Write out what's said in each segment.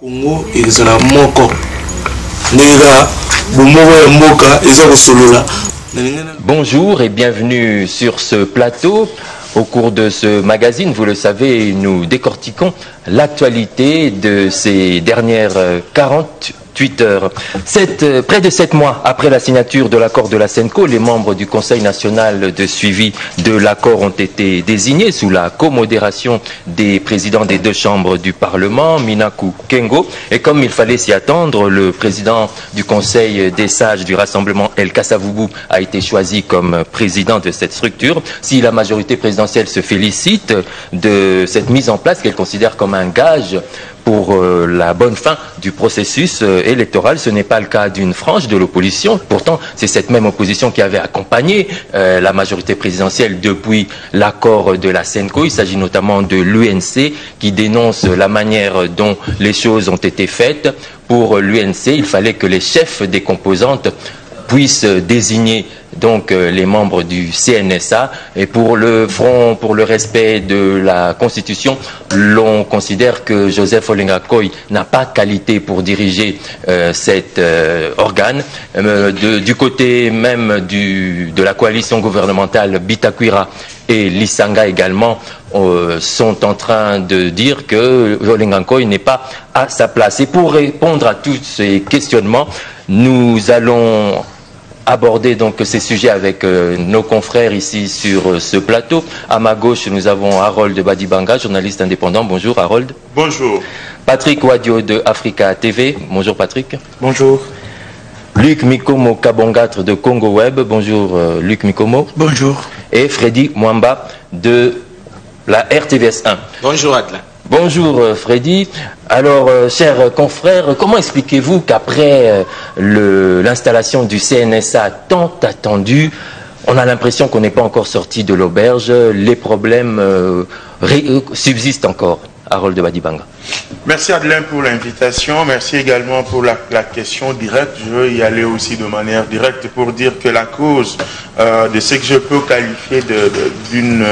Congo ezala moko nega bumogo mboka eza kosolula. Bonjour et bienvenue sur ce plateau. Au cours de ce magazine, vous le savez, nous décortiquons l'actualité de ces dernières 48 heures. Près de 7 mois après la signature de l'accord de la SENCO, les membres du Conseil national de suivi de l'accord ont été désignés sous la comodération des présidents des deux chambres du Parlement, Minaku Kengo. Et comme il fallait s'y attendre, le président du Conseil des sages du Rassemblement El Kassavubu a été choisi comme président de cette structure. Si la majorité présidentielle se félicite de cette mise en place qu'elle considère comme un gage pour la bonne fin du processus électoral, ce n'est pas le cas d'une frange de l'opposition. Pourtant, c'est cette même opposition qui avait accompagné la majorité présidentielle depuis l'accord de la SENCO. Il s'agit notamment de l'UNC qui dénonce la manière dont les choses ont été faites. Pour l'UNC, il fallait que les chefs des composantes puissent désigner donc les membres du CNSA, et pour le Front pour le respect de la Constitution, l'on considère que Joseph Olenga Koy n'a pas qualité pour diriger cet organe. Du côté même de la coalition gouvernementale, Bitakwira et Lisanga également sont en train de dire que Olenga Koy n'est pas à sa place. Et pour répondre à tous ces questionnements, nous allons aborder donc ces sujets avec nos confrères ici sur ce plateau. À ma gauche, nous avons Harold Badibanga, journaliste indépendant. Bonjour Harold. Bonjour. Patrick Wadio de Africa TV. Bonjour Patrick. Bonjour. Luc Mikomo Kabongatre de Congo Web. Bonjour Luc Mikomo. Bonjour. Et Freddy Mwamba de la RTVS 1. Bonjour Adla. Bonjour Freddy. Alors, chers confrères, comment expliquez-vous qu'après l'installation du CNSA tant attendu, on a l'impression qu'on n'est pas encore sorti de l'auberge, les problèmes subsistent encore? Harold Badibanga. Merci Adelin pour l'invitation, merci également pour la question directe. Je veux y aller aussi de manière directe pour dire que la cause de ce que je peux qualifier d'une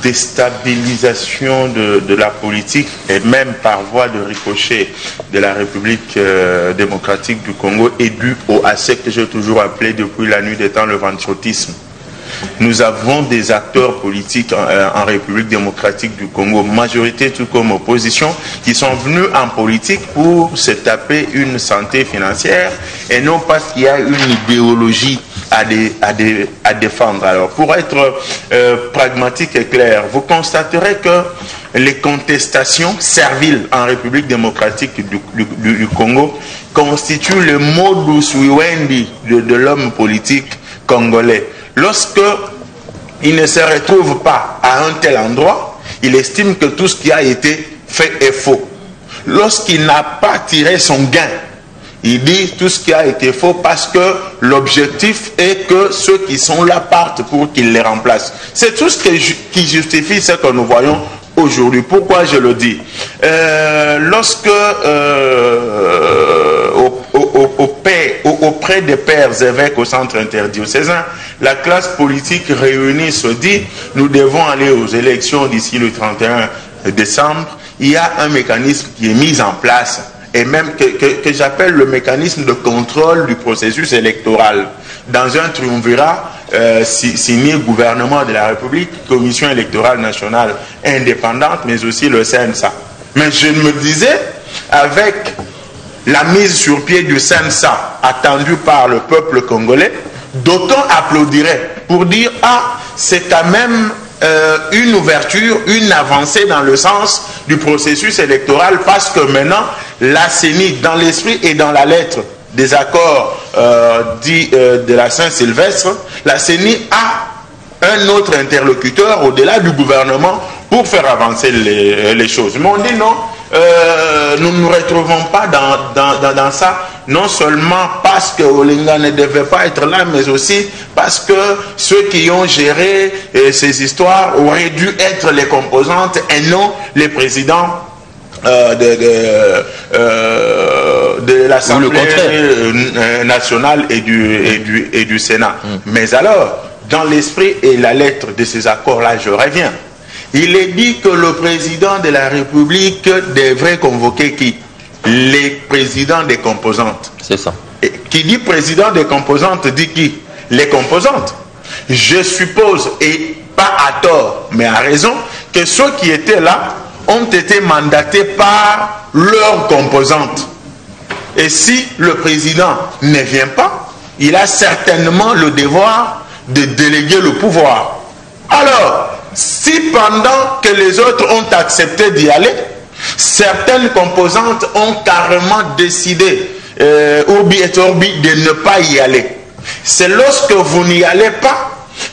déstabilisation de la politique et même par voie de ricochet de la République démocratique du Congo est due à ce que j'ai toujours appelé depuis la nuit des temps le ventrotisme. Nous avons des acteurs politiques en République démocratique du Congo, majorité tout comme opposition, qui sont venus en politique pour se taper une santé financière et non parce qu'il y a une idéologie à défendre. Alors, pour être pragmatique et clair, vous constaterez que les contestations serviles en République démocratique du Congo constituent le modus vivendi de l'homme politique congolais. Lorsque il ne se retrouve pas à un tel endroit, il estime que tout ce qui a été fait est faux. Lorsqu'il n'a pas tiré son gain, il dit tout ce qui a été faux parce que l'objectif est que ceux qui sont là partent pour qu'il les remplace. C'est tout ce qui justifie ce que nous voyons aujourd'hui. Pourquoi je le dis? Lorsque auprès des pères évêques au centre interdiocésain, la classe politique réunie se dit nous devons aller aux élections d'ici le 31 décembre. Il y a un mécanisme qui est mis en place et même que j'appelle le mécanisme de contrôle du processus électoral. Dans un triumvirat signé gouvernement de la République, Commission électorale nationale indépendante, mais aussi le CNSA. Mais je me disais, avec la mise sur pied du CNSA attendue par le peuple congolais, d'autant applaudiraient pour dire « Ah, c'est quand même une ouverture, une avancée dans le sens du processus électoral parce que maintenant, la CENI, dans l'esprit et dans la lettre des accords dits de la Saint-Sylvestre, la CENI a un autre interlocuteur au-delà du gouvernement pour faire avancer les choses. » Mais on dit non, nous ne nous retrouvons pas dans ça, non seulement parce que Olenga ne devait pas être là, mais aussi parce que ceux qui ont géré ces histoires auraient dû être les composantes et non les présidents de l'Assemblée nationale et du Sénat. Mais alors, dans l'esprit et la lettre de ces accords-là, je reviens. Il est dit que le président de la République devrait convoquer qui? les présidents des composantes. C'est ça. Et qui dit président des composantes dit qui? Les composantes. Je suppose, et pas à tort, mais à raison, que ceux qui étaient là ont été mandatés par leurs composantes. Et si le président ne vient pas, il a certainement le devoir de déléguer le pouvoir. Alors, si pendant que les autres ont accepté d'y aller, certaines composantes ont carrément décidé, urbi et orbi, de ne pas y aller. C'est lorsque vous n'y allez pas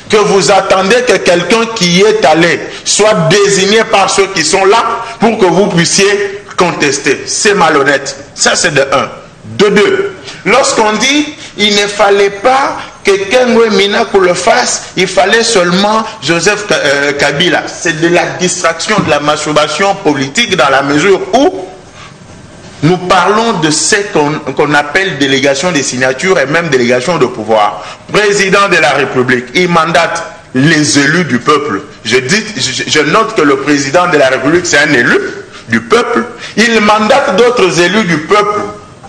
que vous attendez que quelqu'un qui y est allé soit désigné par ceux qui sont là pour que vous puissiez contester. C'est malhonnête. Ça, c'est de un. De deux, lorsqu'on dit il ne fallait pas que Kengwe Minaku le fasse, il fallait seulement Joseph Kabila. C'est de la distraction, de la masturbation politique dans la mesure où nous parlons de ce qu'on appelle délégation des signatures et même délégation de pouvoir. Président de la République, il mandate les élus du peuple. Je note que le président de la République, c'est un élu du peuple. Il mandate d'autres élus du peuple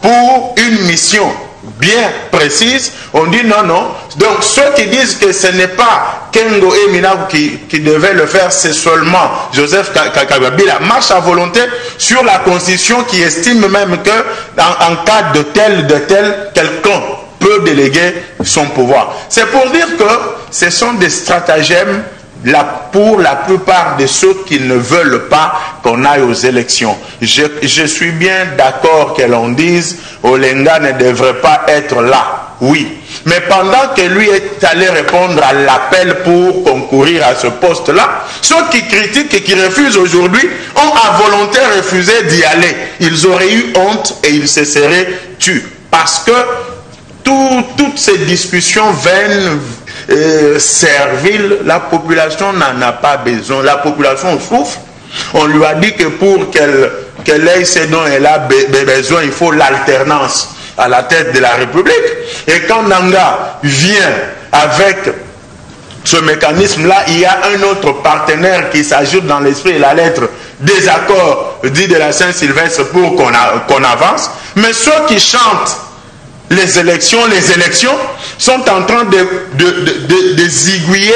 pour une mission bien précise. On dit non, non. Donc ceux qui disent que ce n'est pas Kengo et Minaku qui devaient le faire, c'est seulement Joseph Kabila, marche à volonté sur la Constitution qui estime même que en cas de tel, quelqu'un peut déléguer son pouvoir. C'est pour dire que ce sont des stratagèmes pour la plupart de ceux qui ne veulent pas qu'on aille aux élections. Je suis bien d'accord que l'on dise Olenga ne devrait pas être là. Oui. Mais pendant que lui est allé répondre à l'appel pour concourir à ce poste-là, ceux qui critiquent et qui refusent aujourd'hui ont à volonté refusé d'y aller. Ils auraient eu honte et ils se seraient tus. Parce que toutes ces discussions vaines, serviles, la population n'en a pas besoin. La population souffre. On lui a dit que pour qu'elle ait ce dont elle a besoin, il faut l'alternance à la tête de la République. Et quand Nanga vient avec ce mécanisme-là, il y a un autre partenaire qui s'ajoute dans l'esprit et la lettre des accords dits de la Saint-Sylvestre pour qu'on avance. Mais ceux qui chantent les élections sont en train de zigouiller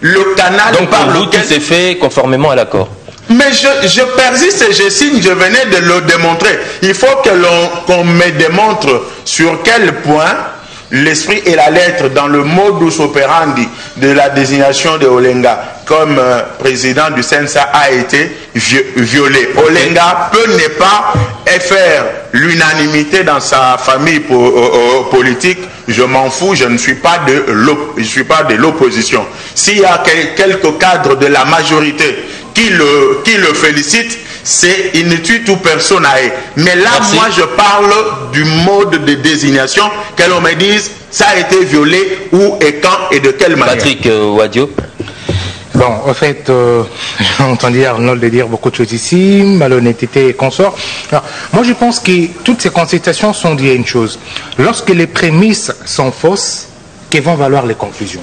le canal. Donc par lequel tout s'est fait conformément à l'accord. Mais je persiste et je signe, je venais de le démontrer. Il faut qu'on me démontre sur quel point l'esprit et la lettre dans le modus operandi de la désignation de Olenga comme président du CNSA a été violé. Olenga peut ne pas faire l'unanimité dans sa famille politique. Je m'en fous, je ne suis pas de l'opposition. S'il y a quelques cadres de la majorité qui le félicitent, c'est inutile tout personne. Mais là, merci. Moi, je parle du mode de désignation, que l'on me dise ça a été violé, où et quand et de quelle manière. Patrick Wadio. Bon, en fait, j'ai entendu Arnold dire beaucoup de choses ici, malhonnêteté et consort. Alors, moi, je pense que toutes ces consultations sont liées à une chose. Lorsque les prémices sont fausses, que vont valoir les conclusions?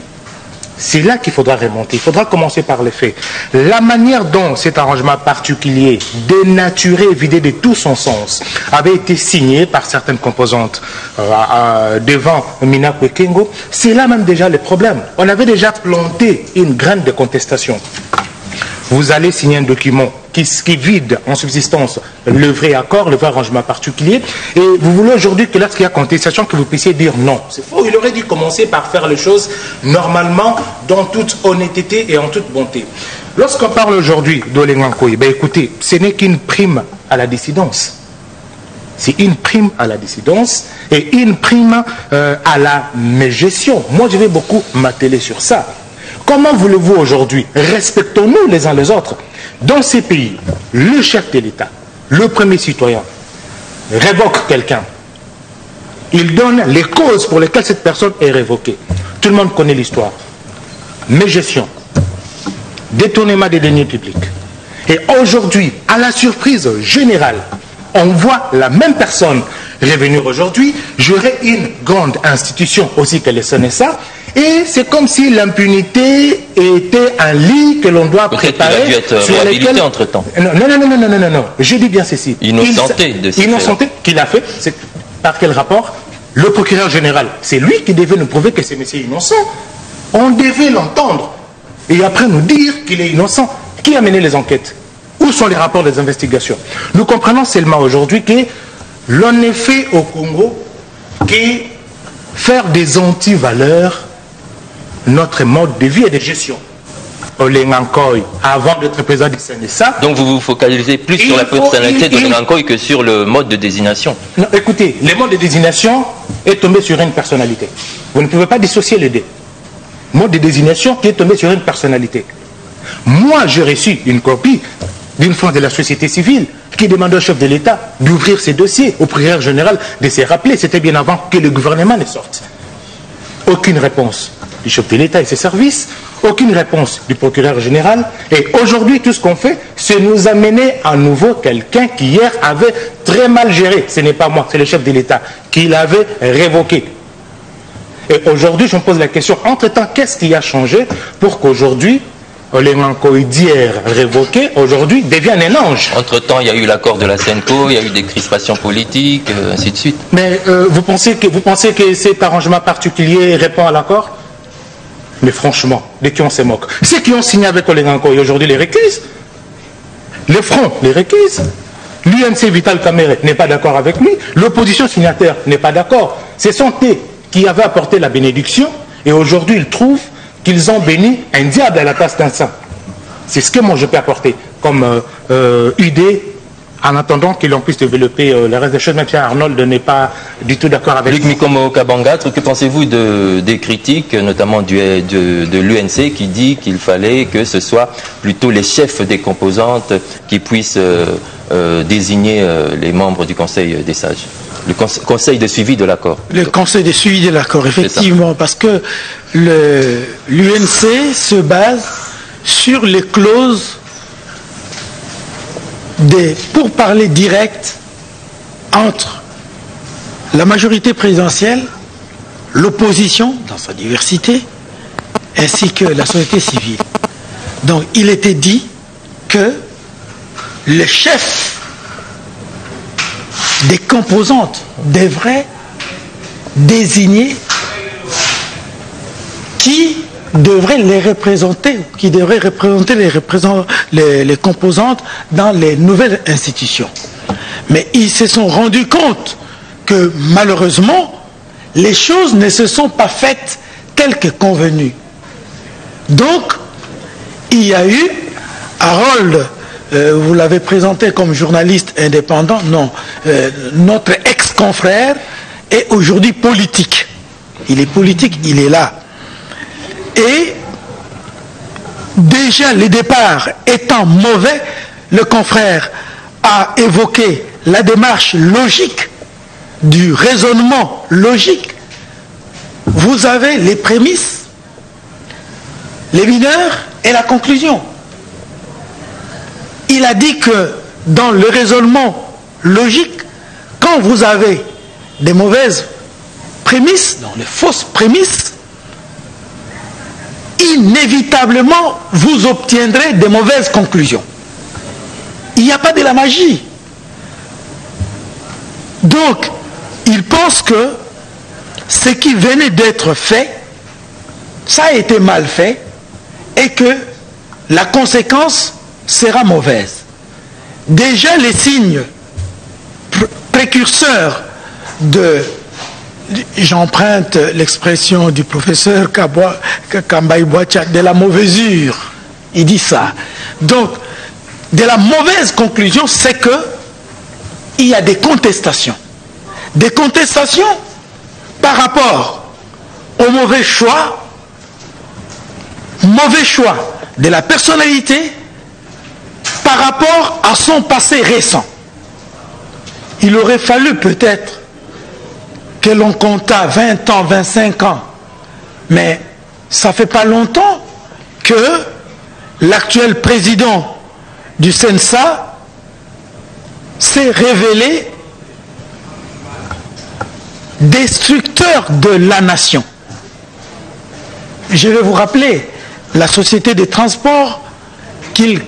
C'est là qu'il faudra remonter. Il faudra commencer par les faits. La manière dont cet arrangement particulier, dénaturé, vidé de tout son sens, avait été signé par certaines composantes devant Minaku et Kengo, c'est là même déjà le problème. On avait déjà planté une graine de contestation. Vous allez signer un document qui vide en subsistance le vrai accord, le vrai arrangement particulier, et vous voulez aujourd'hui que lorsqu'il y a contestation, que vous puissiez dire non. C'est faux, il aurait dû commencer par faire les choses normalement, dans toute honnêteté et en toute bonté. Lorsqu'on parle aujourd'hui d'Olenga Nkoyi, ben écoutez, ce n'est qu'une prime à la dissidence. C'est une prime à la dissidence et une prime à la mégestion. Moi, je vais beaucoup m'atteler sur ça. Comment voulez-vous aujourd'hui, respectons-nous les uns les autres, dans ces pays, le chef de l'État, le premier citoyen, révoque quelqu'un. Il donne les causes pour lesquelles cette personne est révoquée. Tout le monde connaît l'histoire. Mégestion, détournement des deniers publics. Et aujourd'hui, à la surprise générale, on voit la même personne revenir aujourd'hui, j'aurai une grande institution aussi que le CNSA, Et c'est comme si l'impunité était un lit que l'on doit préparer. Peut-être qu'il a dû être réhabilité entre-temps. Non. Je dis bien ceci. Innocenté de ces Innocenté qu'il a fait, c'est par quel rapport? Le procureur général, c'est lui qui devait nous prouver que c'est monsieur innocent. On devait l'entendre. Et après nous dire qu'il est innocent. Qui a mené les enquêtes? Où sont les rapports des investigations? Nous comprenons seulement aujourd'hui que l'on est fait au Congo que faire des antivaleurs notre mode de vie et de gestion. Olengankoy, avant d'être président du CNSA. Donc vous vous focalisez plus sur la personnalité d'Olengankoy que sur le mode de désignation. Non, écoutez, le mode de désignation est tombé sur une personnalité. Vous ne pouvez pas dissocier les deux. Mode de désignation qui est tombé sur une personnalité. Moi, j'ai reçu une copie d'une France de la société civile qui demandait au chef de l'État d'ouvrir ses dossiers, au procureur général de se rappeler. C'était bien avant que le gouvernement ne sorte. Aucune réponse du chef de l'État et ses services, aucune réponse du procureur général. Et aujourd'hui, tout ce qu'on fait, c'est nous amener à nouveau quelqu'un qui hier avait très mal géré. Ce n'est pas moi, c'est le chef de l'État qui l'avait révoqué. Et aujourd'hui, je me pose la question, entre-temps, qu'est-ce qui a changé pour qu'aujourd'hui, Olengankoy d'hier révoqué, aujourd'hui, devienne un ange? Entre-temps, il y a eu l'accord de la CENCO, il y a eu des crispations politiques, ainsi de suite. Mais vous pensez que cet arrangement particulier répond à l'accord? Mais franchement, de qui on se moque? Ceux qui ont signé avec Olengankoy aujourd'hui les récusent. Le Front les récuse. L'UNC Vital Kamerhe n'est pas d'accord avec lui. L'opposition signataire n'est pas d'accord. Ce sont eux qui avaient apporté la bénédiction et aujourd'hui ils trouvent qu'ils ont béni un diable à la place d'un saint. C'est ce que moi je peux apporter comme idée en attendant que l'on puisse développer le reste des choses. Même si Arnold n'est pas du tout d'accord avec Luc Mikomo Kabanga, que pensez-vous des critiques, notamment de l'UNC, qui dit qu'il fallait que ce soit plutôt les chefs des composantes qui puissent désigner les membres du Conseil des sages, le conseil de suivi de l'accord? Le conseil de suivi de l'accord, effectivement, parce que l'UNC se base sur les clauses pour parler direct entre la majorité présidentielle, l'opposition dans sa diversité, ainsi que la société civile. Donc il était dit que le chef des composantes devrait désigner qui devrait les représenter, qui devrait représenter les composantes dans les nouvelles institutions. Mais ils se sont rendus compte que malheureusement, les choses ne se sont pas faites telles que convenues. Donc, il y a eu, Harold, vous l'avez présenté comme journaliste indépendant, non, notre ex-confrère est aujourd'hui politique. Il est politique, il est là. Et déjà le départ étant mauvais, le confrère a évoqué la démarche logique, du raisonnement logique. Vous avez les prémices, les mineurs et la conclusion. Il a dit que dans le raisonnement logique, quand vous avez des mauvaises prémices, dans les fausses prémices, inévitablement, vous obtiendrez des mauvaises conclusions. Il n'y a pas de la magie. Donc, il pense que ce qui venait d'être fait, ça a été mal fait et que la conséquence sera mauvaise. Déjà, les signes précurseurs de... J'emprunte l'expression du professeur Kambaï Boachak, de la mauvaiseure. Il dit ça. Donc, de la mauvaise conclusion, c'est que il y a des contestations. Des contestations par rapport au mauvais choix de la personnalité par rapport à son passé récent. Il aurait fallu peut-être que l'on compta 20 ans, 25 ans. Mais ça fait pas longtemps que l'actuel président du CNSA s'est révélé destructeur de la nation. je vais vous rappeler, la société de transport qu'il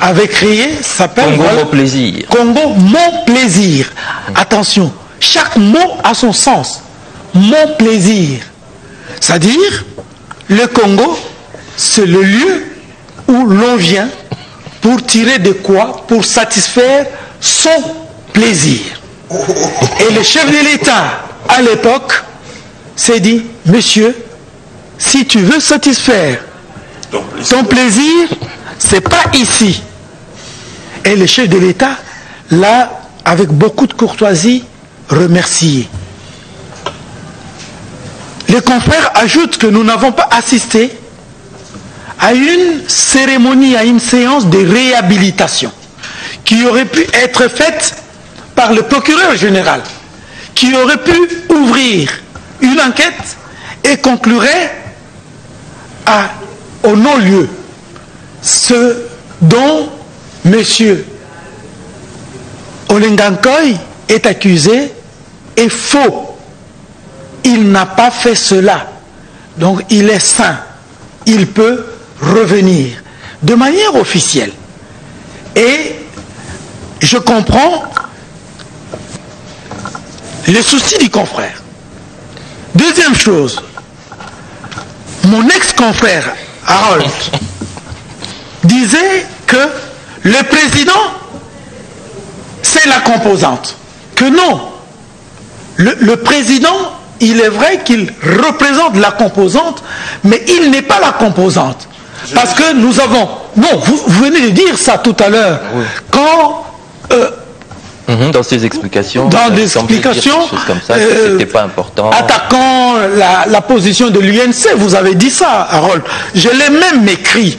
avait créée s'appelle Congo Mon Plaisir. Congo Mon Plaisir. Attention, chaque mot a son sens. Mon plaisir. C'est-à-dire, le Congo, c'est le lieu où l'on vient pour tirer de quoi? Pour satisfaire son plaisir. Et le chef de l'État, à l'époque, s'est dit, monsieur, si tu veux satisfaire ton plaisir, c'est pas ici. Et le chef de l'État l'a, avec beaucoup de courtoisie, remercié. Les confrères ajoutent que nous n'avons pas assisté à une cérémonie, à une séance de réhabilitation qui aurait pu être faite par le procureur général, qui aurait pu ouvrir une enquête et conclurait au non-lieu. Ce dont M. Olengankoy est accusé est faux. Il n'a pas fait cela. Donc il est sain. Il peut revenir de manière officielle. Et je comprends les soucis du confrère. Deuxième chose, mon ex-confrère Harold disait que le président c'est la composante. Que non, le président, il est vrai qu'il représente la composante, mais il n'est pas la composante. Parce que nous avons... Non, vous venez de dire ça tout à l'heure. Oui. Quand... dans ses explications... Dans des explications... Comme ça, c'était pas important. Attaquant la position de l'UNC, vous avez dit ça, Harold. Je l'ai même écrit.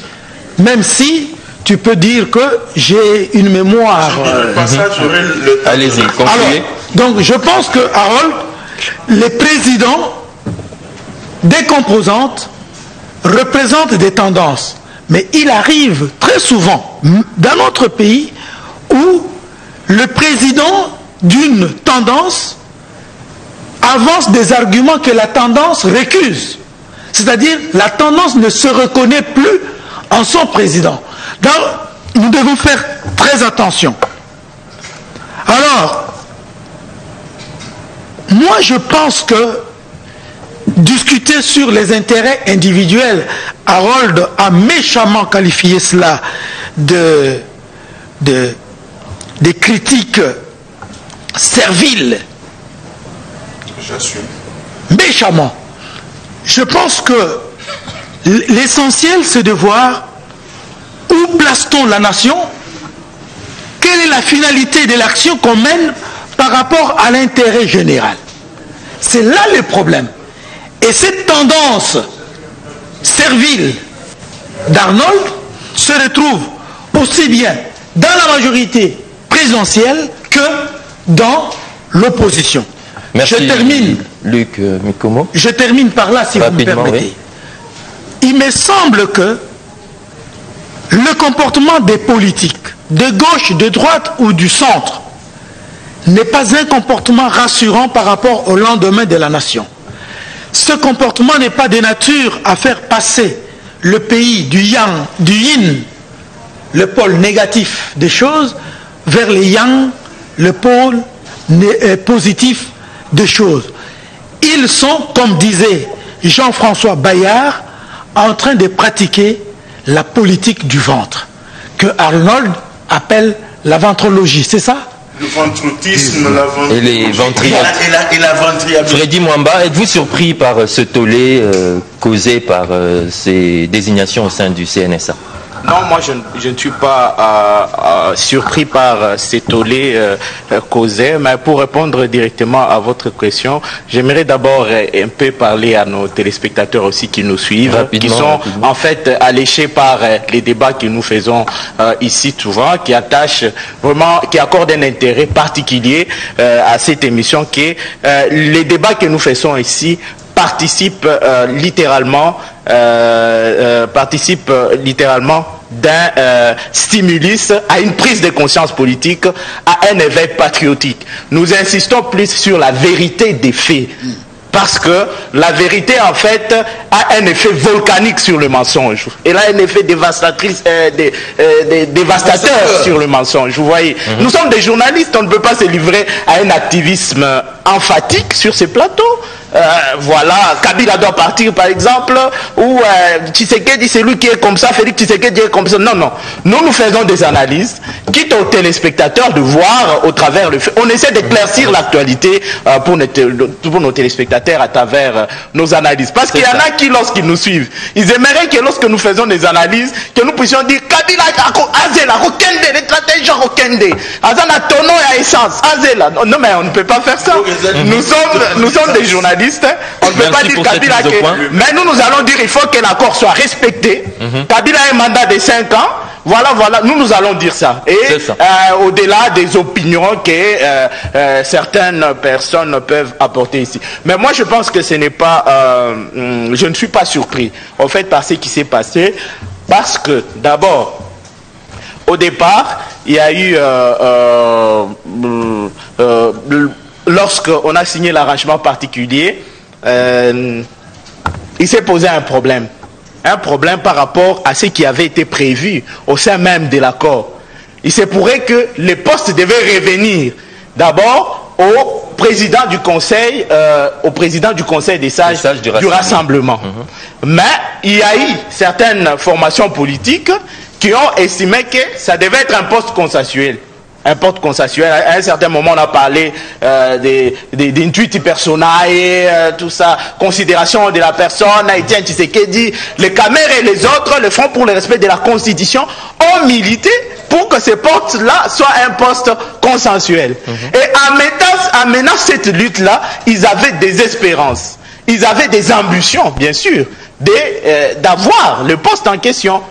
Même si... Tu peux dire que j'ai une mémoire... Allez-y, concluez. Donc je pense que, Harold, les présidents des composantes représentent des tendances. Mais il arrive très souvent dans notre pays où le président d'une tendance avance des arguments que la tendance récuse. C'est-à-dire la tendance ne se reconnaît plus en son président. Donc, nous devons faire très attention. Alors, moi je pense que discuter sur les intérêts individuels, Harold a méchamment qualifié cela de critiques serviles. J'assume. Méchamment. Je pense que l'essentiel c'est de voir où place-t-on la nation? Quelle est la finalité de l'action qu'on mène par rapport à l'intérêt général? C'est là le problème. Et cette tendance servile d'Arnold se retrouve aussi bien dans la majorité présidentielle que dans l'opposition. Merci, je termine, Luc Mikomo. Je termine par là, si vous me permettez. Oui. Il me semble que le comportement des politiques, de gauche, de droite ou du centre, n'est pas un comportement rassurant par rapport au lendemain de la nation. Ce comportement n'est pas de nature à faire passer le pays du yang, du yin, le pôle négatif des choses, vers le yang, le pôle positif des choses. Ils sont, comme disait Jean-François Bayard, en train de pratiquer la politique du ventre, que Arnold appelle la ventrologie, c'est ça? Le ventrotisme, la ventrologie. Et les et la ventriabilité. Freddy Mwamba, êtes-vous surpris par ce tollé causé par ces désignations au sein du CNSA? Non, moi je ne suis pas surpris par ces tollés causés, mais pour répondre directement à votre question, j'aimerais d'abord un peu parler à nos téléspectateurs aussi qui nous suivent, qui sont en fait alléchés par les débats que nous faisons ici souvent, qui attachent vraiment, qui accordent un intérêt particulier à cette émission, qui est les débats que nous faisons ici participe littéralement d'un stimulus à une prise de conscience politique, à un éveil patriotique. Nous insistons plus sur la vérité des faits Parce que la vérité, en fait, a un effet volcanique sur le mensonge. Elle a un effet dévastateur sur le mensonge. Vous voyez, nous sommes des journalistes, on ne peut pas se livrer à un activisme emphatique sur ces plateaux. Voilà, Kabila doit partir par exemple, ou Tshisekedi c'est lui qui est comme ça, Félix Tshisekedi est comme ça. Non, non, nous faisons des analyses, quitte aux téléspectateurs de voir au travers le fait. On essaie d'éclaircir l'actualité pour nos téléspectateurs à travers nos analyses. Parce qu'il y en a qui, lorsqu'ils nous suivent, ils aimeraient que lorsque nous faisons des analyses, que nous puissions dire Kabila Azela, Rokende, les stratèges Rokende, Azana Tono et essence, Azela. Non mais on ne peut pas faire ça. Nous sommes des journalistes. On ne peut pas dire Kabila mais nous allons dire il faut que l'accord soit respecté. Kabila a un mandat de 5 ans. Voilà, nous allons dire ça. Et au-delà des opinions que certaines personnes peuvent apporter ici. Mais moi je pense que ce n'est pas... je ne suis pas surpris en fait par ce qui s'est passé. Parce que d'abord, au départ, il y a eu... lorsqu'on a signé l'arrangement particulier, il s'est posé un problème. Un problème par rapport à ce qui avait été prévu au sein même de l'accord. Il se pourrait que les postes devaient revenir d'abord au président du conseil, des sages du rassemblement. Mais il y a eu certaines formations politiques qui ont estimé que ça devait être un poste consensuel. Un poste consensuel. À un certain moment, on a parlé d'intuiti personae, tout ça, considération de la personne, Etienne Tshisekedi, les caméras et les autres, le Front pour le respect de la Constitution, ont milité pour que ce poste-là soit un poste consensuel. Et en menant cette lutte-là, ils avaient des espérances, ils avaient des ambitions, bien sûr, d'avoir le poste en question.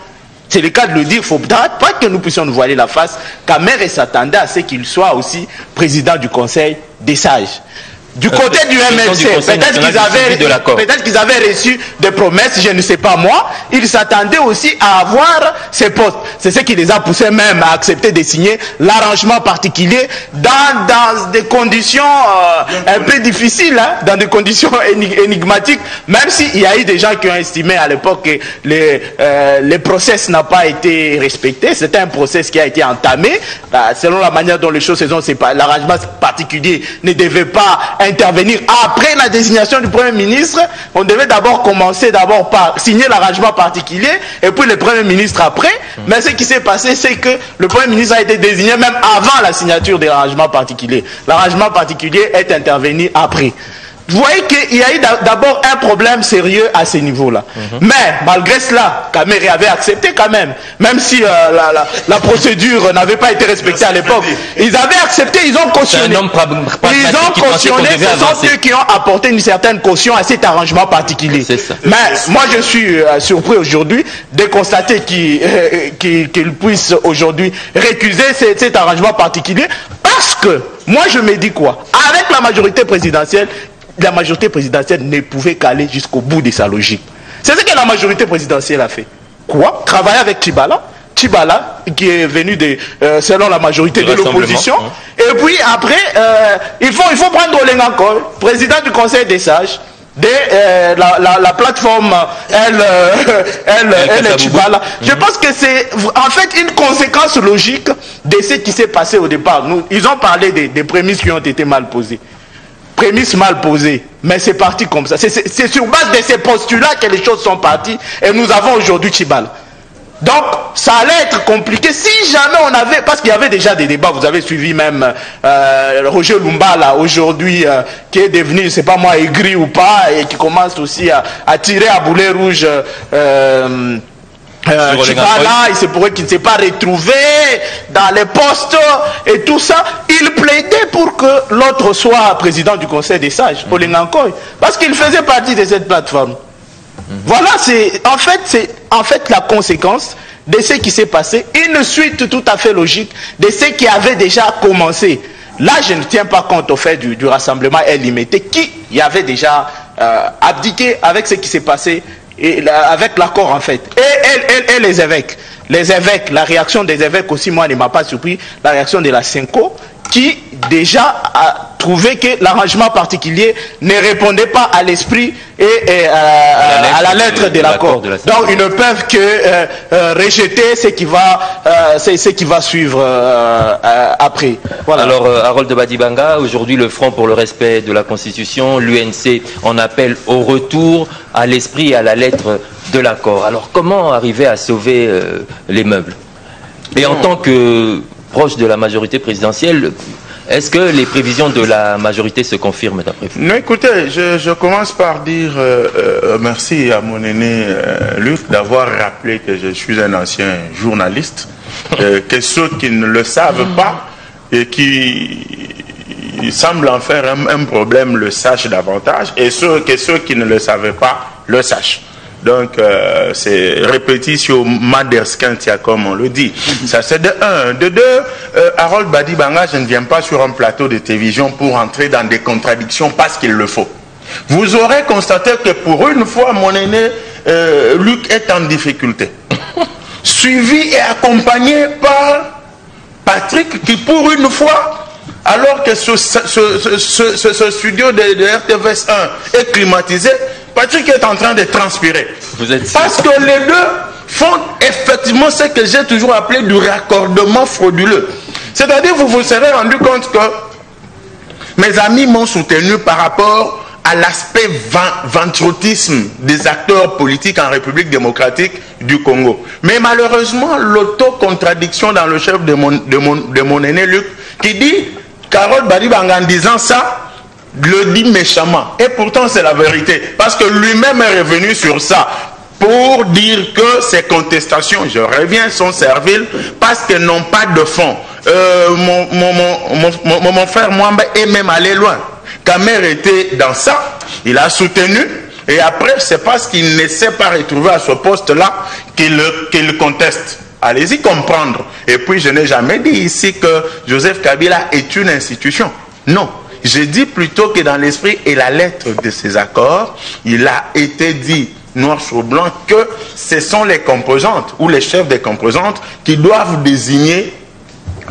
C'est le cas de le dire, il ne faut pas que nous puissions nous voiler la face. Kamere s'attendait à ce qu'il soit aussi président du Conseil des sages. Du côté du MLC, peut-être qu'ils avaient reçu des promesses, je ne sais pas moi, ils s'attendaient aussi à avoir ces postes. C'est ce qui les a poussés même à accepter de signer l'arrangement particulier dans des conditions un peu difficiles, hein, dans des conditions énigmatiques, même s'il y a eu des gens qui ont estimé à l'époque que les process n'ont pas été respectés. C'était un process qui a été entamé, selon la manière dont les choses se sont séparées. L'arrangement particulier ne devait pas intervenir après la désignation du Premier ministre. On devait d'abord commencer par signer l'arrangement particulier et puis le Premier ministre après. Mais ce qui s'est passé, c'est que le Premier ministre a été désigné même avant la signature de l'arrangement particulier. L'arrangement particulier est intervenu après. Vous voyez qu'il y a eu d'abord un problème sérieux à ce niveau-là. Mais malgré cela, Kamere avait accepté quand même si la procédure n'avait pas été respectée à l'époque. Ils avaient accepté, ils ont cautionné. Ils ont cautionné, ce sont ceux qui ont apporté une certaine caution à cet arrangement particulier. Mais moi je suis surpris aujourd'hui de constater qu'ils puissent aujourd'hui récuser cet arrangement particulier. Parce que, moi je me dis quoi? Avec la majorité présidentielle ne pouvait qu'aller jusqu'au bout de sa logique. C'est ce que la majorité présidentielle a fait. Quoi? Travailler avec Tchibala, qui est venu selon la majorité de l'opposition. Et puis après, il faut prendre Olenganko, président du Conseil des sages, de la plateforme elle Tchibala. Je pense que c'est en fait une conséquence logique de ce qui s'est passé au départ. Ils ont parlé des prémices qui ont été mal posées. Prémisse mal posée, mais c'est parti comme ça. C'est sur base de ces postulats que les choses sont parties et nous avons aujourd'hui Tchibala. Donc ça allait être compliqué si jamais on avait, parce qu'il y avait déjà des débats, vous avez suivi même Roger Lumbala aujourd'hui qui est devenu, je ne sais pas moi, aigri ou pas, et qui commence aussi à tirer à boulet rouge Tchibala, il se pourrait qu'il ne s'est pas retrouvé dans les postes et tout ça. Il plaidait pour que l'autre soit président du Conseil des sages, Olengankoy, parce qu'il faisait partie de cette plateforme. Voilà, c'est en fait la conséquence de ce qui s'est passé, une suite tout à fait logique de ce qui avait déjà commencé. Là, je ne tiens pas compte au fait du rassemblement limité qui y avait déjà abdiqué avec ce qui s'est passé. Et avec l'accord en fait, et les évêques, la réaction des évêques aussi, moi ne m'a pas surpris, la réaction de la Senko qui déjà a trouvé que l'arrangement particulier ne répondait pas à l'esprit et à la lettre de l'accord. Donc ils ne peuvent que rejeter ce qui va suivre après. Voilà. Alors Harold Badibanga, aujourd'hui le Front pour le respect de la Constitution, l'UNC en appelle au retour à l'esprit et à la lettre de l'accord. Alors comment arriver à sauver les meubles? Et en tant que proche de la majorité présidentielle, est-ce que les prévisions de la majorité se confirment d'après vous? Non, écoutez, je commence par dire merci à mon aîné Luc d'avoir rappelé que je suis un ancien journaliste, que ceux qui ne le savent pas et qui semblent en faire un problème le sachent davantage, et que ceux qui ne le savaient pas le sachent. Donc, c'est répétition madersquintia, comme on le dit. Ça, c'est de un. De deux, Harold Badibanga, je ne viens pas sur un plateau de télévision pour entrer dans des contradictions parce qu'il le faut. Vous aurez constaté que pour une fois, mon aîné Luc est en difficulté. Suivi et accompagné par Patrick, qui pour une fois, alors que ce studio de RTVS 1 est climatisé, Patrick est en train de transpirer. Parce que les deux font effectivement ce que j'ai toujours appelé du raccordement frauduleux. C'est-à-dire, vous vous serez rendu compte que mes amis m'ont soutenu par rapport à l'aspect ventrotisme des acteurs politiques en République démocratique du Congo. Mais malheureusement, l'autocontradiction dans le chef de mon aîné Luc, qui dit, Harold Badibanga en disant ça, le dit méchamment. Et pourtant, c'est la vérité. Parce que lui-même est revenu sur ça pour dire que ces contestations, je reviens, sont serviles parce qu'elles n'ont pas de fond. Mon frère Mwamba est même allé loin. Kamer était dans ça, il a soutenu. Et après, c'est parce qu'il ne s'est pas retrouvé à ce poste-là qu'il conteste. Allez-y comprendre. Et puis, je n'ai jamais dit ici que Joseph Kabila est une institution. Non. Je dis plutôt que dans l'esprit et la lettre de ces accords, il a été dit noir sur blanc que ce sont les composantes ou les chefs des composantes qui doivent désigner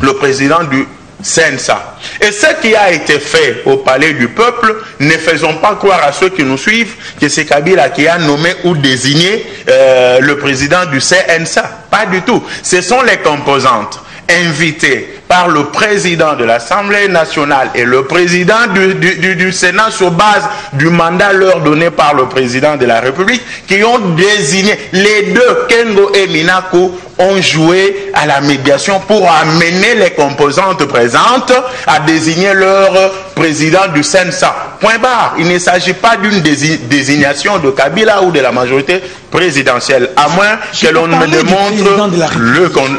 le président du CNSA. Et ce qui a été fait au palais du peuple, ne faisons pas croire à ceux qui nous suivent que c'est Kabila qui a nommé ou désigné le président du CNSA. Pas du tout. Ce sont les composantes invitées par le président de l'Assemblée nationale et le président du Sénat sur base du mandat leur donné par le président de la République qui ont désigné les deux, Kengo et Minaku, ont joué à la médiation pour amener les composantes présentes à désigner leur président du CNSA. Point barre. Il ne s'agit pas d'une désignation de Kabila ou de la majorité présidentielle, à moins que l'on me démontre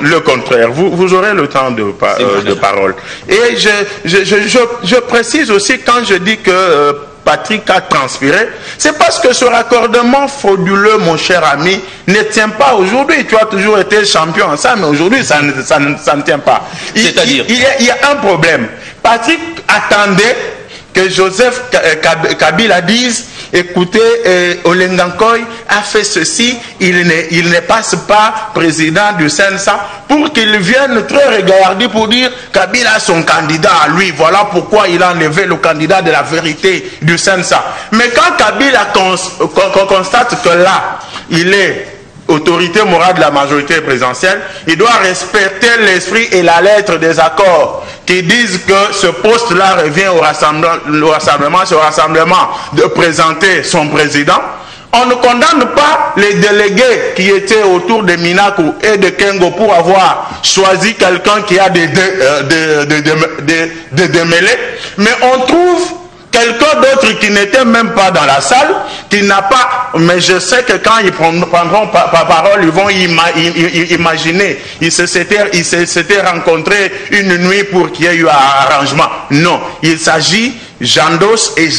le contraire. Vous aurez le temps de parole. Et je précise aussi, quand je dis que Patrick a transpiré, c'est parce que ce raccordement frauduleux, mon cher ami, ne tient pas aujourd'hui. Tu as toujours été champion en ça, mais aujourd'hui, ça ne tient pas. C'est-à-dire, il y a un problème. Patrick attendait que Joseph Kabila dise, écoutez, Olengankoy a fait ceci, il ne passe pas président du CNSA, pour qu'il vienne très regardé pour dire Kabila a son candidat à lui, voilà pourquoi il a enlevé le candidat de la vérité du CNSA. Mais quand Kabila constate que là, il est autorité morale de la majorité présidentielle, il doit respecter l'esprit et la lettre des accords qui disent que ce poste-là revient au rassemblement de présenter son président. On ne condamne pas les délégués qui étaient autour de Minaku et de Kengo pour avoir choisi quelqu'un qui a des démêlés, mais on trouve quelqu'un d'autre qui n'était même pas dans la salle, qui n'a pas... Mais je sais que quand ils prendront parole, ils vont imaginer. Ils s'étaient rencontrés une nuit pour qu'il y ait eu un arrangement. Non, il s'agit, j'endosse et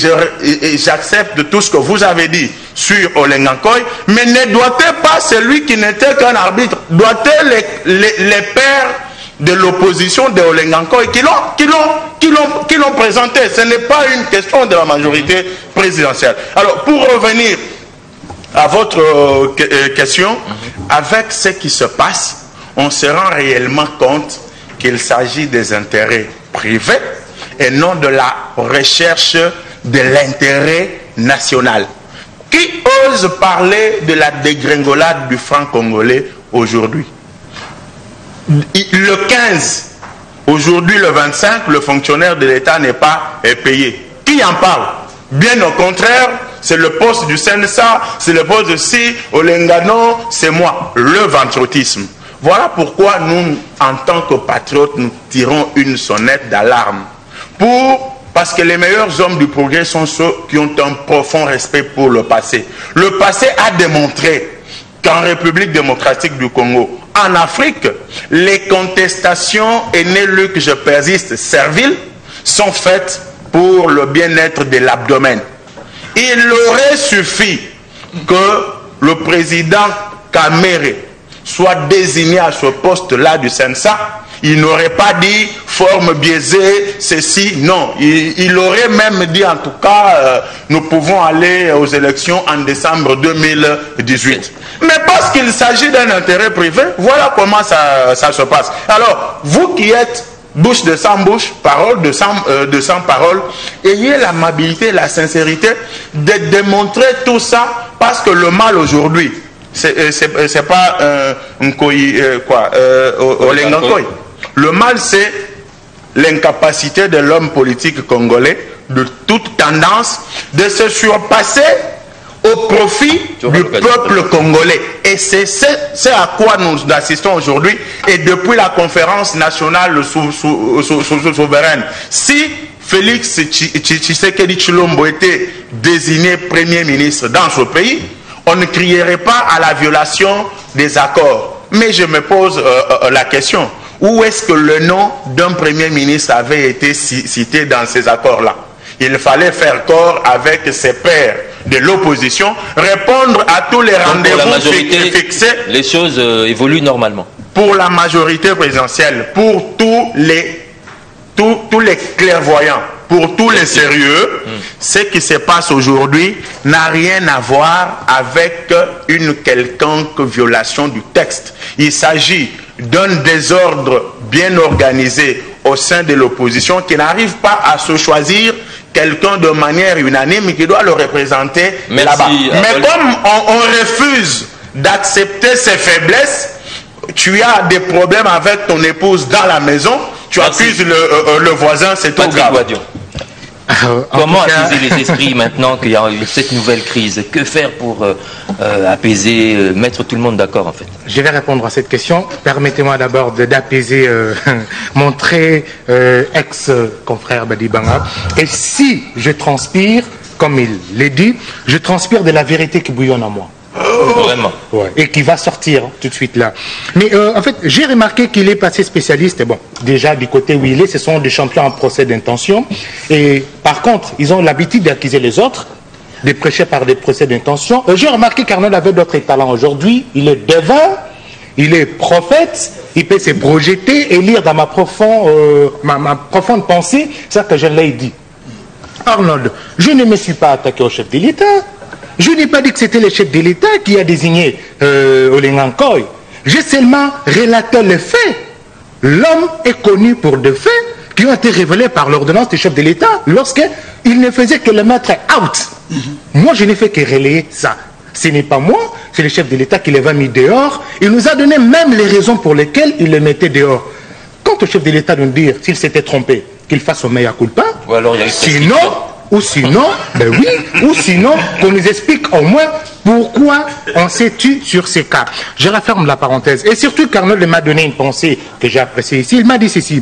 j'accepte de tout ce que vous avez dit sur Olengankoy, mais ne doit-il pas celui qui n'était qu'un arbitre, doit-il les pères de l'opposition de Olengankoy qui l'ont présenté? Ce n'est pas une question de la majorité présidentielle. Alors, pour revenir à votre question, avec ce qui se passe, on se rend réellement compte qu'il s'agit des intérêts privée et non de la recherche de l'intérêt national. Qui ose parler de la dégringolade du franc congolais aujourd'hui? Le 15, aujourd'hui le 25, le fonctionnaire de l'État n'est pas payé. Qui en parle? Bien au contraire, c'est le poste du CNSA, c'est le poste de Si, Olengano, c'est moi, le ventrotisme. Voilà pourquoi nous, en tant que patriotes, nous tirons une sonnette d'alarme. Parce que les meilleurs hommes du progrès sont ceux qui ont un profond respect pour le passé. Le passé a démontré qu'en République démocratique du Congo, en Afrique, les contestations aînées que je persiste serviles sont faites pour le bien-être de l'abdomen. Il aurait suffi que le président Kamere soit désigné à ce poste-là du CNSA. Il n'aurait pas dit forme biaisée, ceci, non. Il aurait même dit en tout cas, nous pouvons aller aux élections en décembre 2018. Mais parce qu'il s'agit d'un intérêt privé, voilà comment ça se passe. Alors, vous qui êtes bouche de sans bouche, parole de sans parole, ayez l'amabilité, la sincérité de démontrer tout ça, parce que le mal aujourd'hui, c'est pas Olengankoy. Le mal, c'est l'incapacité de l'homme politique congolais, de toute tendance, de se surpasser au profit du peuple congolais. Et c'est à quoi nous assistons aujourd'hui, et depuis la conférence nationale souveraine. Si Félix Tshisekedi Tshilombo était désigné Premier ministre dans ce pays, on ne crierait pas à la violation des accords. Mais je me pose la question, où est-ce que le nom d'un Premier ministre avait été cité dans ces accords-là? Il fallait faire corps avec ses pairs de l'opposition, répondre à tous les rendez-vous fixés. Les choses évoluent normalement. Pour la majorité présidentielle, pour tous les clairvoyants, pour tous les sérieux, ce qui se passe aujourd'hui n'a rien à voir avec une quelconque violation du texte. Il s'agit d'un désordre bien organisé au sein de l'opposition qui n'arrive pas à se choisir quelqu'un de manière unanime qui doit le représenter là-bas. Mais comme on refuse d'accepter ses faiblesses, tu as des problèmes avec ton épouse dans la maison, tu accuses le voisin, c'est tout grave. Comment apaiser les esprits maintenant qu'il y a eu cette nouvelle crise? Que faire pour apaiser, mettre tout le monde d'accord en fait? Je vais répondre à cette question. Permettez-moi d'abord d'apaiser mon très ex-confrère Badibanga. Et si je transpire, comme il l'a dit, je transpire de la vérité qui bouillonne en moi. Vraiment. Ouais. Et qui va sortir tout de suite là. Mais en fait, j'ai remarqué qu'il est passé spécialiste. Et bon, déjà du côté où il est, ce sont des champions en procès d'intention. Et par contre, ils ont l'habitude d'accuser les autres, de prêcher par des procès d'intention. J'ai remarqué qu'Arnold avait d'autres talents aujourd'hui. Il est devin, il est prophète, il peut se projeter et lire dans ma profonde pensée ça que je l'ai dit. Arnold, je ne me suis pas attaqué au chef de l'État. Je n'ai pas dit que c'était le chef de l'État qui a désigné Olengankoy. J'ai seulement relaté les faits. L'homme est connu pour des faits qui ont été révélés par l'ordonnance du chef de l'État lorsqu'il ne faisait que le mettre out. Moi, je n'ai fait que relayer ça. Ce n'est pas moi, c'est le chef de l'État qui les a mis dehors. Il nous a donné même les raisons pour lesquelles il le mettait dehors. Quant au chef de l'État de nous dire s'il s'était trompé, qu'il fasse au mea culpa. Ou alors il y a sinon, ben oui, ou sinon, qu'on nous explique au moins pourquoi on s'est tué sur ces cas. Je referme la parenthèse. Et surtout, qu'Arnold m'a donné une pensée que j'ai appréciée ici. Il m'a dit ceci.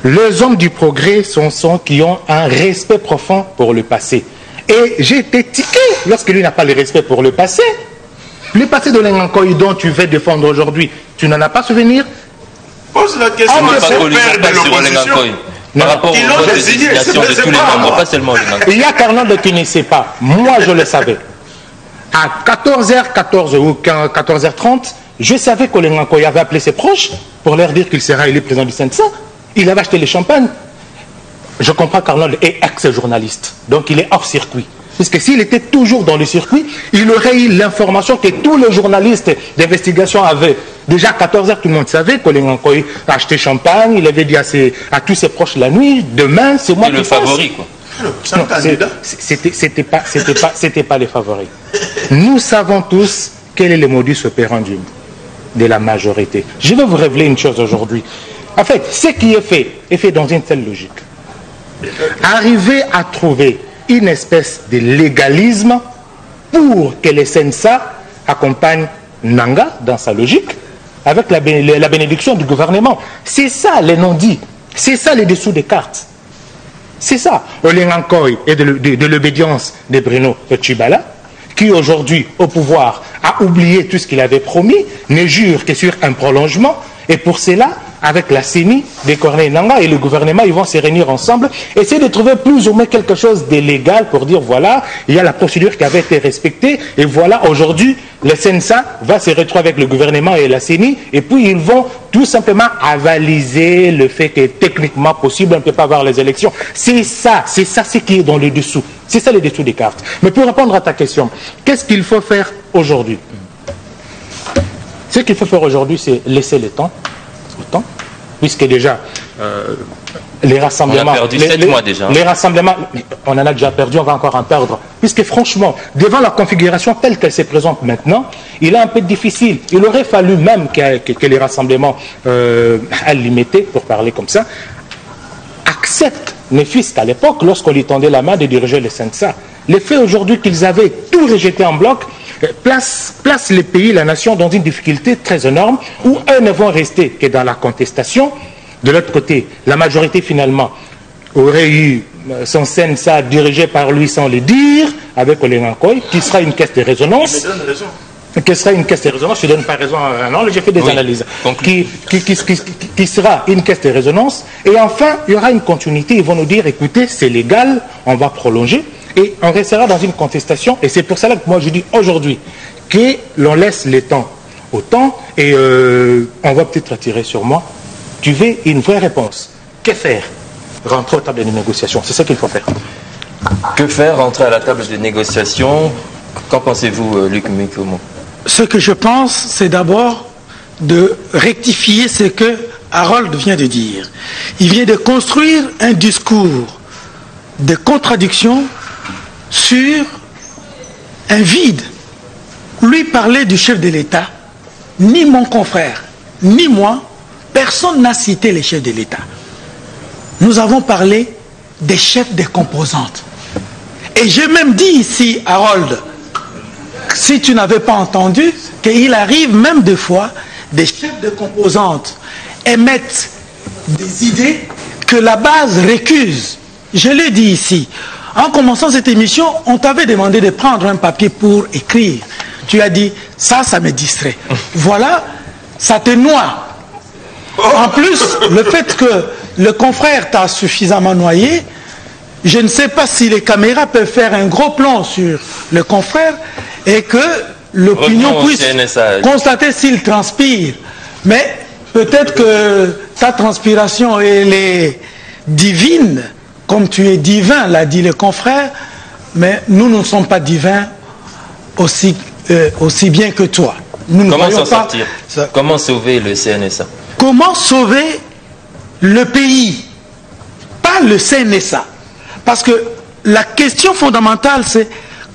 Les hommes du progrès sont ceux qui ont un respect profond pour le passé. Et j'ai été tiqué lorsque lui n'a pas le respect pour le passé. Le passé de l'Olengankoy dont tu veux défendre aujourd'hui, tu n'en as pas souvenir? Pose la question à son père de l'opposition. Par rapport aux votes de désignation de tous les membres, pas seulement il y a qu'Arnold qui ne sait pas. Moi, je le savais. À 14h14 ou 14h30, je savais qu'Olengankoy avait appelé ses proches pour leur dire qu'il sera élu président du CNSA. Il avait acheté le champagne. Je comprends qu'Arnold est ex-journaliste, donc il est hors circuit. Puisque s'il était toujours dans le circuit, il aurait eu l'information que tous les journalistes d'investigation avaient. Déjà à 14h, tout le monde savait qu'Olengankoy a acheté champagne, il avait dit à tous ses proches la nuit, demain, c'est moi qui le favori, quoi. Non, c'était pas les favoris. Nous savons tous quel est le modus operandi de la majorité. Je vais vous révéler une chose aujourd'hui. En fait, ce qui est fait dans une telle logique. Arriver à trouver une espèce de légalisme pour que les CNSA accompagnent Nanga dans sa logique avec la bénédiction du gouvernement. C'est ça les non-dits. C'est ça les dessous des cartes. C'est ça. Olengankoy et de l'obédience de Bruno Tshibala, qui aujourd'hui au pouvoir a oublié tout ce qu'il avait promis, ne jure que sur un prolongement. Et pour cela, avec la CENI de Corneille Nangaa et le gouvernement, ils vont se réunir ensemble, essayer de trouver plus ou moins quelque chose de légal pour dire voilà, il y a la procédure qui avait été respectée, et voilà, aujourd'hui, le CNSA va se retrouver avec le gouvernement et la CENI, et puis ils vont tout simplement avaliser le fait que techniquement possible, on ne peut pas avoir les élections. C'est ça ce qui est dans le dessous. C'est ça le dessous des cartes. Mais pour répondre à ta question, qu'est-ce qu'il faut faire aujourd'hui? Ce qu'il faut faire aujourd'hui, c'est laisser le temps, puisque déjà, les rassemblements... On a perdu 7 mois déjà. Les rassemblements, on en a déjà perdu, on va encore en perdre. Puisque franchement, devant la configuration telle qu'elle se présente maintenant, il est un peu difficile. Il aurait fallu même que les rassemblements à limiter, pour parler comme ça, acceptent, ne fût-ce qu'à l'époque, lorsqu'on lui tendait la main de diriger le CNSA. Le fait aujourd'hui qu'ils avaient tout rejeté en bloc, place les pays, la nation dans une difficulté très énorme où eux ne vont rester que dans la contestation. De l'autre côté, la majorité finalement aurait eu son CNSA dirigé par lui sans le dire, avec Olengankoy, qui sera une caisse de résonance. Qui sera une caisse de résonance, je ne donne pas raison à non, j'ai fait des analyses. Qui sera une caisse de résonance. Et enfin, il y aura une continuité. Ils vont nous dire, écoutez, c'est légal, on va prolonger. Et on restera dans une contestation. Et c'est pour cela que moi je dis aujourd'hui que l'on laisse le temps au temps. Et on va peut-être attirer sur moi. Tu veux une vraie réponse. Que faire? Rentrer aux tables de négociation. C'est ce qu'il faut faire. Que faire? Rentrer à la table de négociation? Qu'en pensez-vous, Luc Mikomo? Ce que je pense, c'est d'abord de rectifier ce que Harold vient de dire. Il vient de construire un discours de contradiction sur un vide. Lui parler du chef de l'État, ni mon confrère, ni moi, personne n'a cité les chefs de l'État. Nous avons parlé des chefs des composantes. Et j'ai même dit ici, Harold, si tu n'avais pas entendu, qu'il arrive même des fois, des chefs de composantes émettent des idées que la base récuse. Je l'ai dit ici. En commençant cette émission, on t'avait demandé de prendre un papier pour écrire. Tu as dit, ça me distrait. Voilà, ça te noie. En plus, le fait que le confrère t'a suffisamment noyé, je ne sais pas si les caméras peuvent faire un gros plan sur le confrère et que l'opinion puisse constater s'il transpire. Mais peut-être que ta transpiration elle est divine, comme tu es divin, l'a dit le confrère, mais nous ne sommes pas divins aussi bien que toi. Nous Comment s'en sortir? Comment sauver le CNSA? Comment sauver le pays? Pas le CNSA. Parce que la question fondamentale, c'est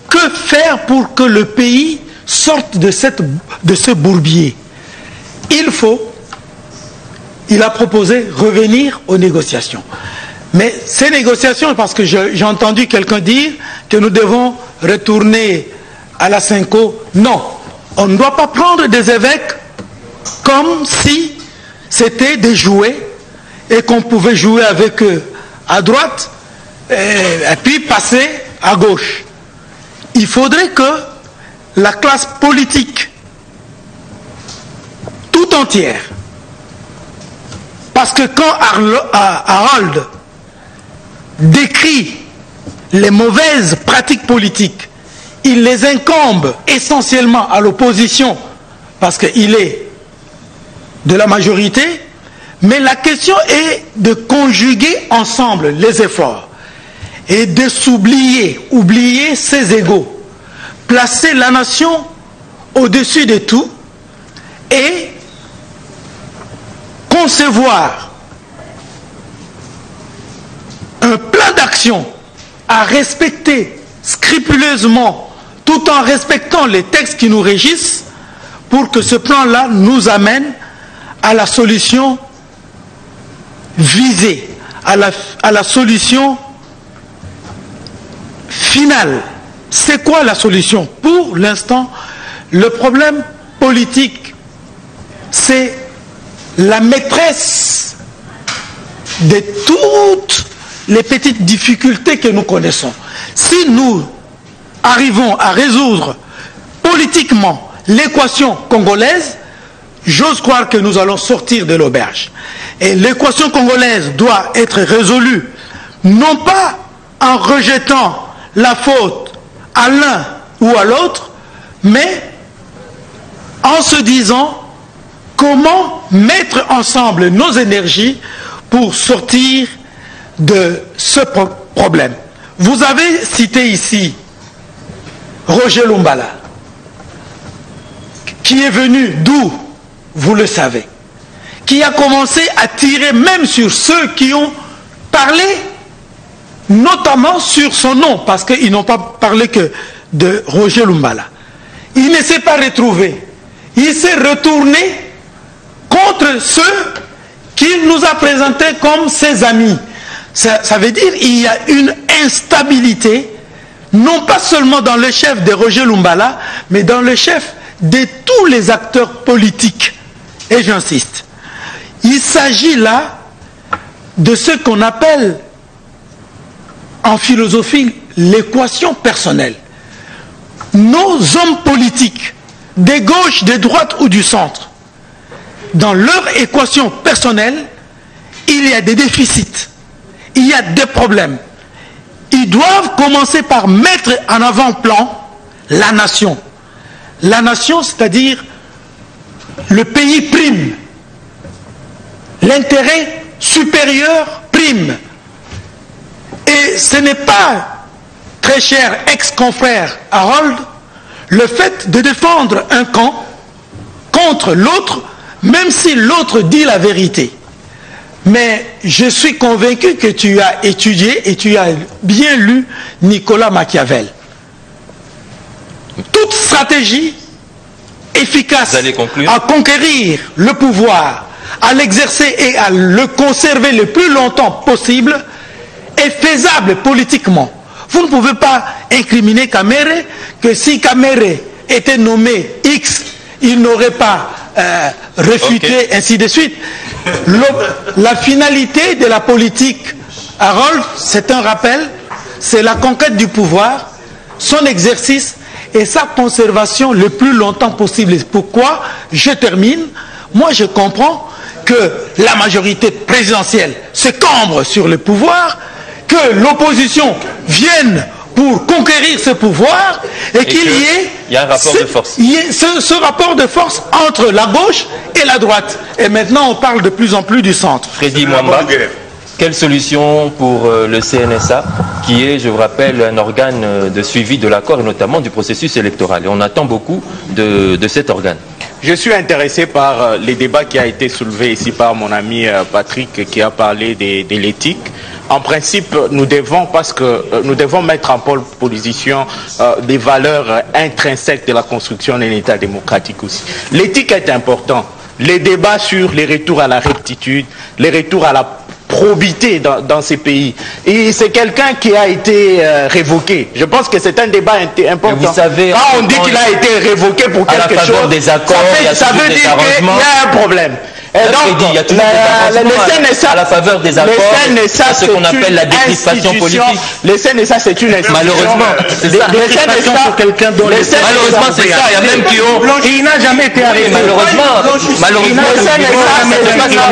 que faire pour que le pays sorte de ce bourbier? Il a proposé revenir aux négociations. Mais ces négociations, parce que j'ai entendu quelqu'un dire que nous devons retourner à la Cinco. Non, on ne doit pas prendre des évêques comme si c'était des jouets et qu'on pouvait jouer avec eux à droite et puis passer à gauche. Il faudrait que la classe politique tout entière, parce que quand Harold décrit les mauvaises pratiques politiques, il les incombe essentiellement à l'opposition parce qu'il est de la majorité, mais la question est de conjuguer ensemble les efforts. et de oublier ses égaux, placer la nation au-dessus de tout et concevoir un plan d'action à respecter scrupuleusement tout en respectant les textes qui nous régissent pour que ce plan-là nous amène à la solution visée, à la solution finale. C'est quoi la solution? Pour l'instant, le problème politique, c'est la maîtresse de toutes les petites difficultés que nous connaissons. Si nous arrivons à résoudre politiquement l'équation congolaise, j'ose croire que nous allons sortir de l'auberge. Et l'équation congolaise doit être résolue, non pas en rejetant la faute à l'un ou à l'autre, mais en se disant comment mettre ensemble nos énergies pour sortir de ce problème. Vous avez cité ici Roger Lumbala, qui est venu d'où, vous le savez, qui a commencé à tirer même sur ceux qui ont parlé, notamment sur son nom, parce qu'ils n'ont pas parlé que de Roger Lumbala. Il ne s'est pas retrouvé. Il s'est retourné contre ceux qu'il nous a présentés comme ses amis. Ça veut dire qu'il y a une instabilité, non pas seulement dans le chef de Roger Lumbala, mais dans le chef de tous les acteurs politiques. Et j'insiste. Il s'agit là de ce qu'on appelle en philosophie l'équation personnelle. Nos hommes politiques, de gauche, de droite ou du centre, dans leur équation personnelle, il y a des déficits, il y a des problèmes. Ils doivent commencer par mettre en avant-plan la nation. La nation, c'est-à-dire le pays prime. L'intérêt supérieur prime. Et ce n'est pas, très cher ex-confrère Harold, le fait de défendre un camp contre l'autre, même si l'autre dit la vérité. Mais je suis convaincu que tu as étudié et tu as bien lu Nicolas Machiavel. Toute stratégie efficace à conquérir le pouvoir, à l'exercer et à le conserver le plus longtemps possible est faisable politiquement. Vous ne pouvez pas incriminer Kamere que si Kamere était nommé X, il n'aurait pas réfuté, ainsi de suite. La finalité de la politique, Harold, c'est un rappel, c'est la conquête du pouvoir, son exercice et sa conservation le plus longtemps possible. Pourquoi? Je termine. Moi, je comprends que la majorité présidentielle se cambre sur le pouvoir, que l'opposition vienne pour conquérir ce pouvoir et qu'il y ait un rapport de force. Il y ait ce rapport de force entre la gauche et la droite. Et maintenant, on parle de plus en plus du centre. Freddy Mwamba, quelle solution pour le CNSA, qui est, je vous rappelle, un organe de suivi de l'accord et notamment du processus électoral. Et on attend beaucoup de cet organe. Je suis intéressé par les débats qui a été soulevé ici par mon ami Patrick, qui a parlé de l'éthique. En principe, nous devons, parce que nous devons mettre en position des valeurs intrinsèques de la construction d'un État démocratique aussi. L'éthique est important. Les débats sur les retours à la rectitude, les retours à la probité dans ces pays. Et c'est quelqu'un qui a été révoqué. Je pense que c'est un débat important. Vous savez, quand on dit qu'il a été révoqué pour quelque chose, des accords, ça veut dire qu'il y a un problème. Et donc, il y a toujours des CNSA à la faveur des accords, c'est ce qu'on appelle la décrispation politique. Le CNSA, c'est une institution. Malheureusement, c'est ça. Décrispation pour quelqu'un dont malheureusement, c'est ça. Il y a même qui ont... Il n'a jamais été arrêté. Malheureusement,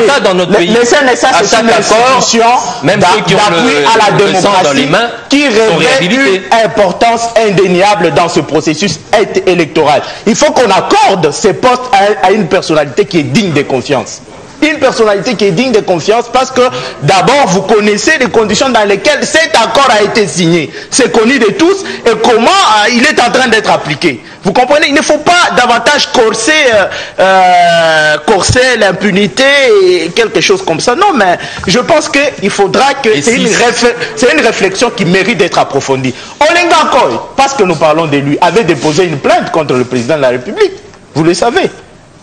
ça dans notre pays. Le CNSA, c'est une institution d'appui à la démocratie qui revêt une importance indéniable dans ce processus électoral. Il faut qu'on accorde ces postes à une personnalité qui est digne de confiance. une personnalité qui est digne de confiance parce que d'abord vous connaissez les conditions dans lesquelles cet accord a été signé. C'est connu de tous et comment il est en train d'être appliqué. Vous comprenez? Il ne faut pas davantage corser l'impunité et quelque chose comme ça. Non, mais je pense qu'il faudra que... C'est une réflexion qui mérite d'être approfondie. Olenga Nkoy, parce que nous parlons de lui, avait déposé une plainte contre le président de la République. Vous le savez.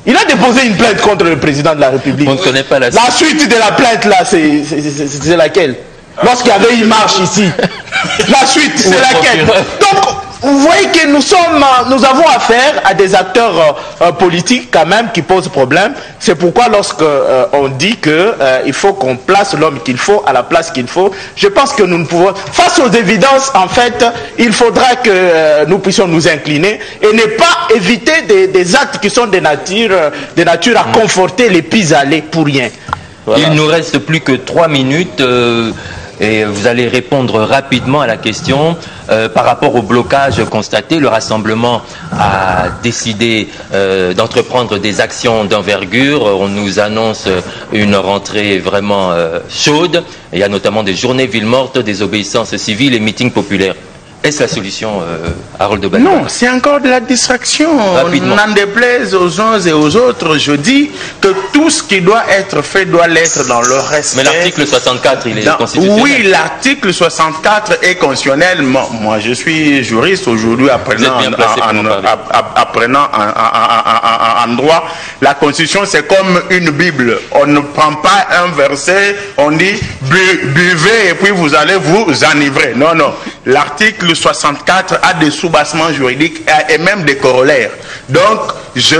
Il a déposé une plainte contre le président de la République. On ne connaît pas la suite. La suite de la plainte, là, c'est laquelle? Lorsqu'il y avait une marche ici. La suite, c'est laquelle? Donc, vous voyez que nous avons affaire à des acteurs politiques quand même qui posent problème. C'est pourquoi lorsque on dit que il faut qu'on place l'homme qu'il faut à la place qu'il faut, je pense que nous ne pouvons... Face aux évidences, en fait, il faudra que nous puissions nous incliner et ne pas éviter des actes qui sont de nature à conforter les pis-aller pour rien. Voilà. Il nous reste plus que 3 minutes. Et vous allez répondre rapidement à la question. Par rapport au blocage constaté, le rassemblement a décidé d'entreprendre des actions d'envergure. On nous annonce une rentrée vraiment chaude. Il y a notamment des journées villes mortes, des obéissances civiles et meetings populaires. Est-ce la solution, Harold Badiba? Non, c'est encore de la distraction. N'en déplaise aux uns et aux autres, je dis que tout ce qui doit être fait doit l'être dans le respect. Mais l'article 64, il est constitutionnel. Oui, l'article 64 est constitutionnel. Moi, je suis juriste aujourd'hui, apprenant en droit. La Constitution, c'est comme une Bible. On ne prend pas un verset, on dit buvez et puis vous allez vous enivrer. Non, non. L'article 64 a des soubassements juridiques et même des corollaires. Donc, je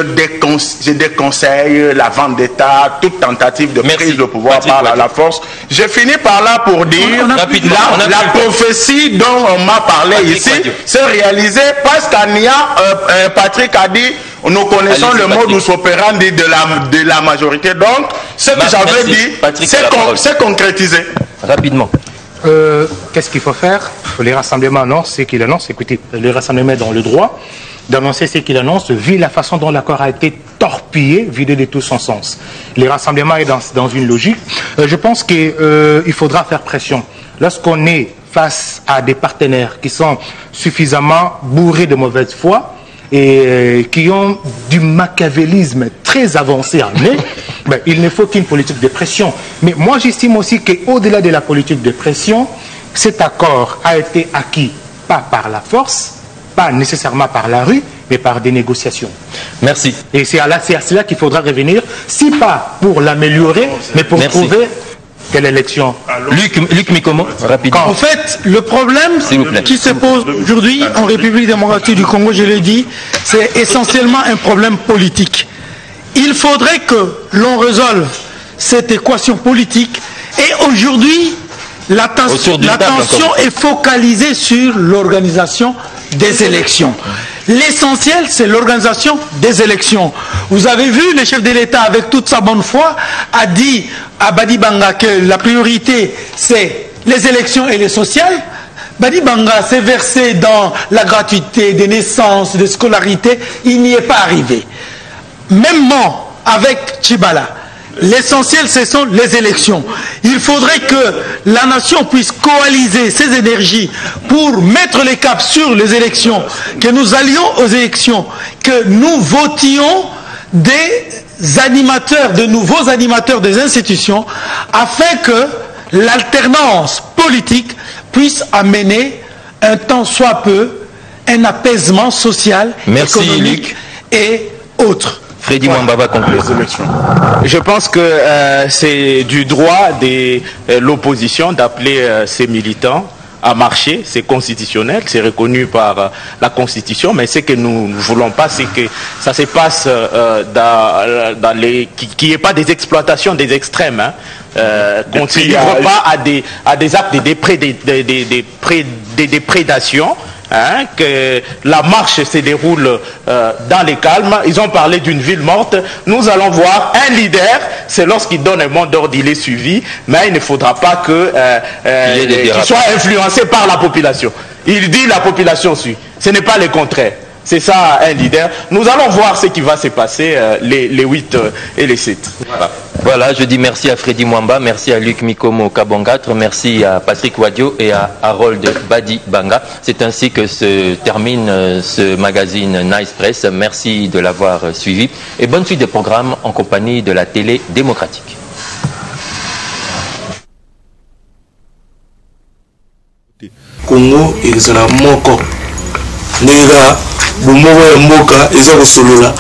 déconseille la vente d'État, toute tentative de prise de pouvoir par la force. Je finis par là pour dire la prophétie dont on m'a parlé ici s'est réalisée parce qu'Ania, Patrick a dit, nous connaissons le modus operandi de la majorité. Donc, ce que j'avais dit, c'est concrétisé. Rapidement. Qu'est-ce qu'il faut faire? Les rassemblements annoncent ce qu'ils annoncent. Écoutez, les rassemblements dans le droit d'annoncer ce qu'ils annoncent, vu la façon dont l'accord a été torpillé, vidé de tout son sens. Les rassemblements est dans une logique. Je pense qu'il faudra faire pression. Lorsqu'on est face à des partenaires qui sont suffisamment bourrés de mauvaise foi, et qui ont du machiavélisme très avancé en eux, ben, il ne faut qu'une politique de pression. Mais moi, j'estime aussi qu'au-delà de la politique de pression, cet accord a été acquis pas par la force, pas nécessairement par la rue, mais par des négociations. Merci. Et c'est à cela qu'il faudra revenir, si pas pour l'améliorer, mais pour trouver quelle élection. Luc Mikomo, rapidement. En fait, le problème qui se pose aujourd'hui en République démocratique du Congo, je l'ai dit, c'est essentiellement un problème politique. Il faudrait que l'on résolve cette équation politique et aujourd'hui, l'attention est focalisée sur l'organisation des élections. L'essentiel, c'est l'organisation des élections. Vous avez vu, le chef de l'État, avec toute sa bonne foi, a dit à Badi Banga que la priorité, c'est les élections et les sociales. Badi Banga s'est versé dans la gratuité des naissances, des scolarités. Il n'y est pas arrivé. Même avec Tchibala. L'essentiel, ce sont les élections. Il faudrait que la nation puisse coaliser ses énergies pour mettre les caps sur les élections, que nous allions aux élections, que nous votions des animateurs, de nouveaux animateurs des institutions, afin que l'alternance politique puisse amener un temps soit peu un apaisement social, économique et autres. Freddy Mwambaba conclut. Je pense que c'est du droit de l'opposition d'appeler ses militants à marcher, c'est constitutionnel, c'est reconnu par la Constitution, mais ce que nous ne voulons pas, c'est que ça se passe qu'il n'y ait pas des exploitations des extrêmes, hein, qu'on ne se livre pas à des actes de déprédation. Hein, que la marche se déroule dans les calmes. Ils ont parlé d'une ville morte. Nous allons voir un leader, c'est lorsqu'il donne un mot d'ordre, il est suivi, mais il ne faudra pas qu'il soit influencé par la population. Il dit la population suit. Ce n'est pas le contraire. C'est ça un leader. Nous allons voir ce qui va se passer les 8 et les 7. Voilà. Voilà, je dis merci à Freddy Mwamba, merci à Luc Mikomo Kabongatre, merci à Patrick Wadio et à Harold Badi Banga. C'est ainsi que se termine ce magazine Nice Press. Merci de l'avoir suivi et bonne suite des programmes en compagnie de la télé démocratique. Congo ezala moko nega bumobo ya mboka eza kosolula